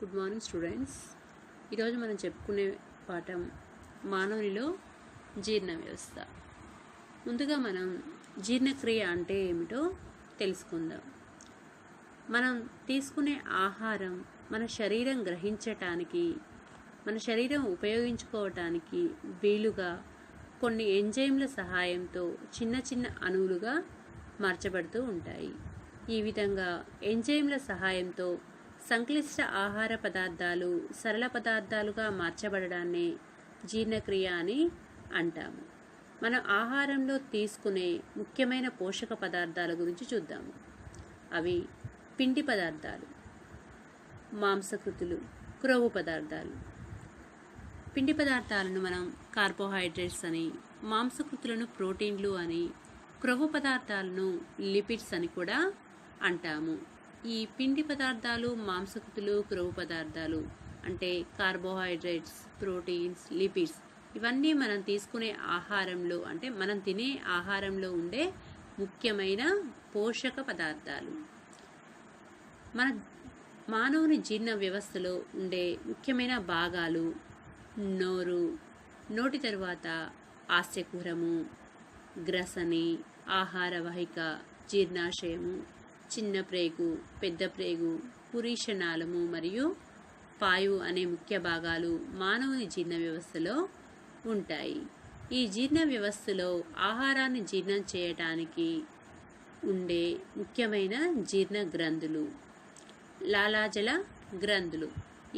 Good morning students. ఈరోజు మనం చెప్పుకునే పాఠం మానవునిలో జీర్ణ వ్యవస్థ. ముందుగా మనం జీర్ణక్రియ అంటే ఏమిటో తెలుసుకుందాం. మనం తీసుకునే ఆహారం మన శరీరం గ్రహించటానికి, మన శరీరం ఉపయోగించుకోవటానికి వీలుగా కొన్ని ఎంజైమ్ల సహాయంతో చిన్న చిన్న అణువులుగా మార్చబడుతూ ఉంటాయి. ఈ విధంగా ఎంజైమ్ల సహాయంతో సంక్లిష్ట ఆహార పదార్థాలు సరళ పదార్థాలుగా మార్చబడడాన్ని జీర్ణక్రియ అని అంటాము. మన ఆహారంలో తీసుకునే ముఖ్యమైన పోషక పదార్థాల గురించి చూద్దాము. అవి పిండి పదార్థాలు, మాంసకృతులు, క్రొవ్వు పదార్థాలు. పిండి పదార్థాలను మనం కార్బోహైడ్రేట్స్ అని, మాంసకృతులను ప్రోటీన్లు అని, క్రొవ్వు పదార్థాలను లిపిడ్స్ అని కూడా అంటాము. ఈ పిండి పదార్థాలు, మాంసకృతులు, క్రొవ్వు పదార్థాలు అంటే కార్బోహైడ్రేట్స్, ప్రోటీన్స్, లిపిడ్స్ ఇవన్నీ మనం తీసుకునే ఆహారంలో అంటే మనం తినే ఆహారంలో ఉండే ముఖ్యమైన పోషక పదార్థాలు. మన మానవుని జీర్ణ వ్యవస్థలో ఉండే ముఖ్యమైన భాగాలు నోరు, నోటి తరువాత ఆస్యకుహరము, గ్రసని, ఆహార వాహిక, జీర్ణాశయము, చిన్న ప్రేగు, పెద్ద ప్రేగు, పురీషనాళము మరియు పాయు అనే ముఖ్య భాగాలు మానవుని జీర్ణ వ్యవస్థలో ఉంటాయి. ఈ జీర్ణ వ్యవస్థలో ఆహారాన్ని జీర్ణం చేయటానికి ఉండే ముఖ్యమైన జీర్ణ గ్రంథులు లాలాజల గ్రంథులు.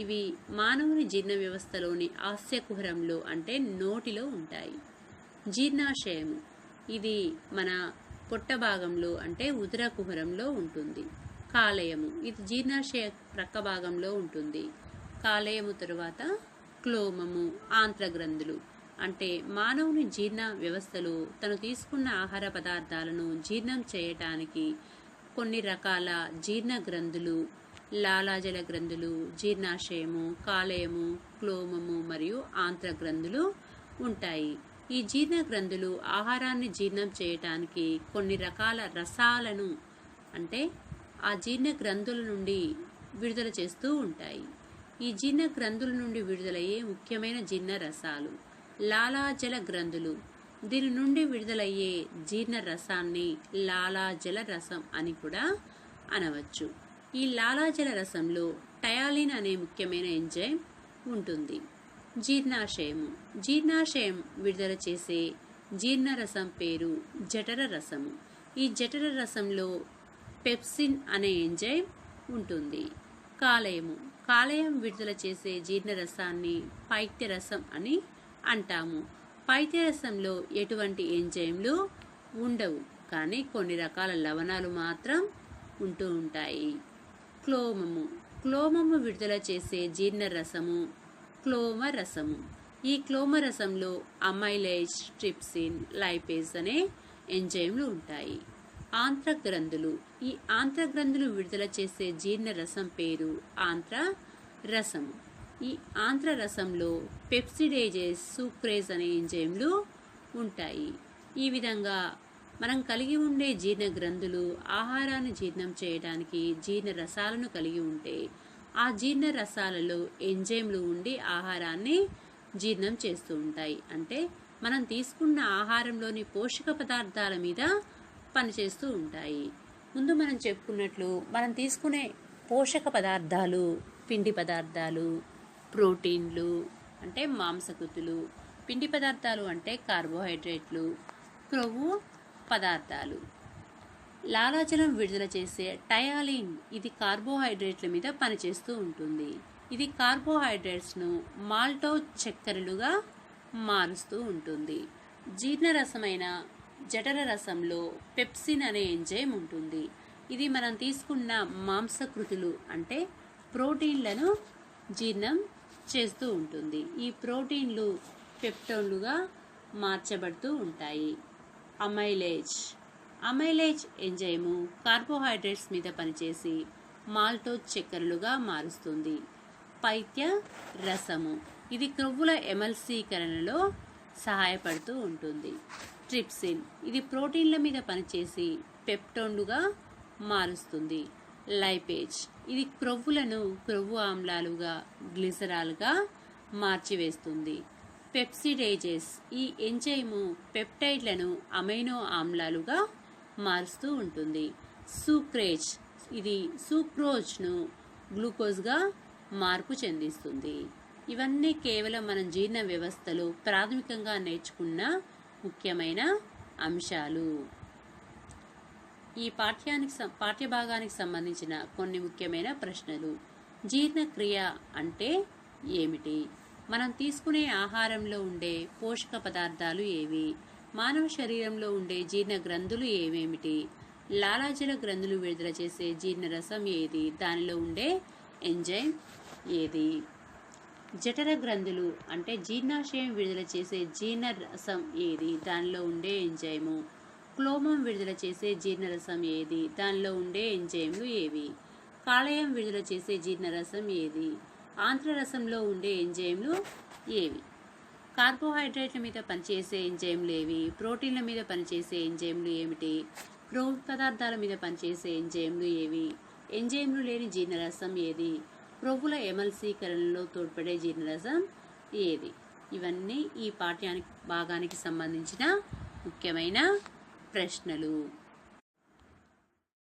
ఇవి మానవుని జీర్ణ వ్యవస్థలోని ఆస్యకుహరంలో అంటే నోటిలో ఉంటాయి. జీర్ణాశయము ఇది మన పొట్ట భాగంలో అంటే ఉదర కుహరంలో ఉంటుంది. కాలేయము ఇది జీర్ణాశయ ప్రక్క భాగంలో ఉంటుంది. కాలేయము తరువాత క్లోమము, ఆంత్రగ్రంథులు అంటే మానవుని జీర్ణ వ్యవస్థలో తను తీసుకున్న ఆహార పదార్థాలను జీర్ణం చేయటానికి కొన్ని రకాల జీర్ణ గ్రంథులు, లాలాజల గ్రంథులు, జీర్ణాశయము, కాలేయము, క్లోమము మరియు ఆంత్రగ్రంథులు ఉంటాయి. ఈ జీర్ణ గ్రంథులు ఆహారాన్ని జీర్ణం చేయటానికి కొన్ని రకాల రసాలను అంటే ఆ జీర్ణ గ్రంథుల నుండి విడుదల చేస్తూ ఉంటాయి. ఈ జీర్ణ గ్రంథుల నుండి విడుదలయ్యే ముఖ్యమైన జీర్ణ రసాలు లాలాజల గ్రంథులు. దీని నుండి విడుదలయ్యే జీర్ణ రసాన్ని లాలాజల రసం అని కూడా అనవచ్చు. ఈ లాలాజల రసంలో టయాలిన్ అనే ముఖ్యమైన ఎంజైమ్ ఉంటుంది. జీర్ణాశయము, జీర్ణాశయం విడుదల చేసే జీర్ణరసం పేరు జఠర రసము. ఈ జఠర రసంలో పెప్సిన్ అనే ఎంజైమ్ ఉంటుంది. కాలేయము, కాలేయం విడుదల చేసే జీర్ణరసాన్ని పైత్యరసం అని అంటాము. పైత్యరసంలో ఎటువంటి ఎంజైమ్లు ఉండవు, కానీ కొన్ని రకాల లవణాలు మాత్రం ఉంటూ ఉంటాయి. క్లోమము, క్లోమము విడుదల చేసే జీర్ణరసము క్లోమరసము. ఈ క్లోమరసంలో అమైలేజ్, ట్రిప్సిన్, లైపేజ్ అనే ఎంజైమ్లు ఉంటాయి. ఆంత్రగ్రంథులు, ఈ ఆంత్రగ్రంథులు విడుదల చేసే జీర్ణరసం పేరు ఆంత్రరసము. ఈ ఆంత్రరసంలో పెప్సిడేజెస్, సూక్రేజ్ అనే ఎంజైమ్లు ఉంటాయి. ఈ విధంగా మనం కలిగి ఉండే జీర్ణ గ్రంథులు ఆహారాన్ని జీర్ణం చేయడానికి జీర్ణ రసాలను కలిగి ఉంటే ఆ జీర్ణ రసాలలో ఎంజైమ్లు ఉండి ఆహారాన్ని జీర్ణం చేస్తూ ఉంటాయి. అంటే మనం తీసుకున్న ఆహారంలోని పోషక పదార్థాల మీద పనిచేస్తూ ఉంటాయి. ముందు మనం చెప్పుకున్నట్లు మనం తీసుకునే పోషక పదార్థాలు పిండి పదార్థాలు, ప్రోటీన్లు అంటే మాంసకృతులు, పిండి పదార్థాలు అంటే కార్బోహైడ్రేట్లు, క్రొవ్వు పదార్థాలు. లాలాజలం విడుదల చేసే టయాలిన్ ఇది కార్బోహైడ్రేట్ల మీద పనిచేస్తూ ఉంటుంది. ఇది కార్బోహైడ్రేట్స్ను మాల్టోజ్ చక్కెరలుగా మారుస్తూ ఉంటుంది. జీర్ణరసమైన జఠర రసంలో పెప్సిన్ అనే ఎంజైమ్ ఉంటుంది. ఇది మనం తీసుకున్న మాంసకృతులు అంటే ప్రోటీన్లను జీర్ణం చేస్తూ ఉంటుంది. ఈ ప్రోటీన్లు పెప్టోన్లుగా మార్చబడుతూ ఉంటాయి. అమైలేజ్, అమైలేజ్ ఎంజైము కార్బోహైడ్రేట్స్ మీద పనిచేసి మాల్టోజ్ చక్కెరలుగా మారుస్తుంది. పైత్య రసము ఇది క్రొవ్వుల ఎమల్సీకరణలో సహాయపడుతూ ఉంటుంది. ట్రిప్సిన్ ఇది ప్రోటీన్ల మీద పనిచేసి పెప్టోన్లుగా మారుస్తుంది. లైపేజ్. ఇది క్రొవ్వులను క్రొవ్వు ఆమ్లాలుగా గ్లిసరాల్గా మార్చివేస్తుంది. పెప్సిడేజెస్. ఈ ఎంజైము పెప్టైడ్లను అమైనో ఆమ్లాలుగా మారుస్తూ ఉంటుంది. సూక్రేజ్. ఇది సూక్రోజ్ను గ్లూకోజ్గా మార్పు చెందిస్తుంది. ఇవన్నీ కేవలం మనం జీర్ణ వ్యవస్థలో ప్రాథమికంగా నేర్చుకున్న ముఖ్యమైన అంశాలు. ఈ పాఠ్యభాగానికి సంబంధించిన కొన్ని ముఖ్యమైన ప్రశ్నలు. జీర్ణక్రియ అంటే ఏమిటి? మనం తీసుకునే ఆహారంలో ఉండే పోషక పదార్థాలు ఏవి? మానవ శరీరంలో ఉండే జీర్ణ గ్రంథులు ఏమేమిటి? లాలాజల గ్రంథులు విడుదల చేసే జీర్ణరసం ఏది? దానిలో ఉండే ఎంజైమ్ ఏది? జఠర గ్రంథులు అంటే జీర్ణాశయం విడుదల చేసే జీర్ణరసం ఏది? దానిలో ఉండే ఎంజైము. క్లోమం విడుదల చేసే జీర్ణరసం ఏది? దానిలో ఉండే ఎంజైమ్లు ఏవి? కాలేయం విడుదల చేసే జీర్ణరసం ఏది? ఆంత్రరసంలో ఉండే ఎంజైమ్లు ఏవి? కార్బోహైడ్రేట్ల మీద పనిచేసే ఎంజైమ్లు ఏవి? ప్రోటీన్ల మీద పనిచేసే ఎంజైమ్లు ఏమిటి? క్రొవ్వు పదార్థాల మీద పనిచేసే ఎంజైమ్లు ఏవి? ఎంజైమ్లు లేని జీర్ణరసం ఏది? క్రొవ్వుల ఎమల్సీకరణలో తోడ్పడే జీర్ణరసం ఏది? ఇవన్నీ ఈ భాగానికి సంబంధించిన ముఖ్యమైన ప్రశ్నలు.